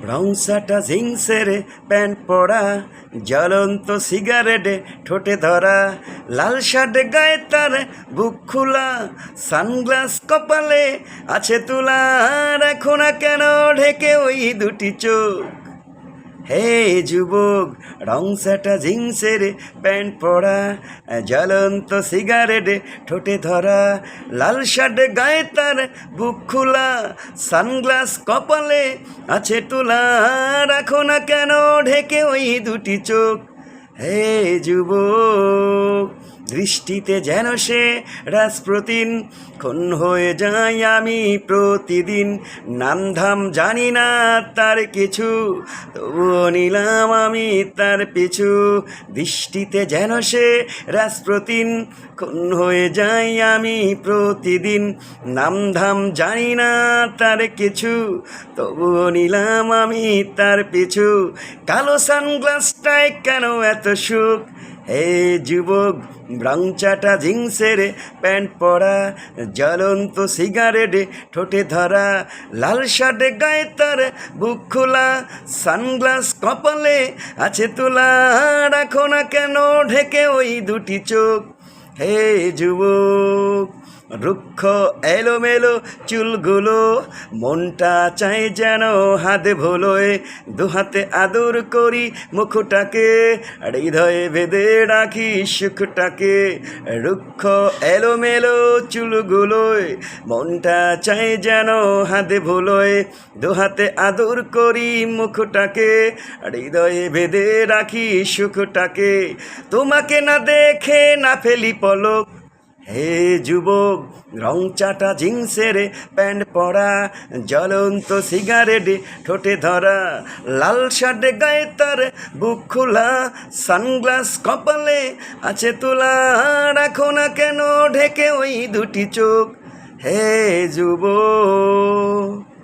রংসাটা জিন্সের প্যান্ট পরা, জ্বলন্ত সিগারেটে ঠোঁটে ধরা, লাল শার্ট গায়ে তার বুক খোলা, সানগ্লাস কপালে আছে তুলা, রাখো না কেন ঢেকে ওই দুটি চোখ। হে যুবক, রংসাটা জিন্সের প্যান্ট পরা, জ্বলন্ত সিগারেটে ঠোঁটে ধরা, লাল শার্ট গায়ে তার বুক খোলা, সানগ্লাস কপালে আছে তুলা, রাখো না কেন ঢেকে ওই দুটি চোখ। হে যুবক, দৃষ্টিতে যেন সে রাজপ্রতিম, খুন হয়ে যাই আমি প্রতিদিন, নামধাম জানি না তার কিছু, তবুও নিলাম আমি তার পিছু। দৃষ্টিতে যেন সে রাজপ্রতিম, খুন হয়ে যাই আমি প্রতিদিন, নামধাম জানি না তার কিছু, তবুও নিলাম আমি তার পিছু। কালো সানগ্লাসটায় কেন এত সুখ? হে যুবক, রংচাটা জিন্সের প্যান্ট পরা, জ্বলন্ত সিগারেটে ঠোঁটে ধরা, লাল শার্ট গায়ে তার বুক খোলা, সানগ্লাস কপালে আছে তোলা, রাখো না কেন ঢেকে ওই দুটি চোখ। হে যুবক, রুক্ষ এলোমেলো চুলগুলো, মনটা চাই যেন হাতে ভোলোয়, দুহাতে আদর করি মুখটাকে, হৃদয়ে বেঁধে রাখি সুখটাকে। রুক্ষ এলোমেলো চুলগুলোয়, মনটা চাই যেন হাতে ভোলোয়, দুহাতে আদর করি মুখটাকে, হৃদয়ে বেঁধে রাখি সুখটাকে। তোমাকে না দেখে না ফেলি পলক। হে যুবক, রংচাটা জিন্সের প্যান্ট পরা, জ্বলন্ত সিগারেটে ঠোঁটে ধরা, লাল শার্ট গায়ে তার বুক খোলা, সানগ্লাস কপালে আছে তোলা, রাখো না কেন ঢেকে ওই দুটি চোখ। হে যুবক।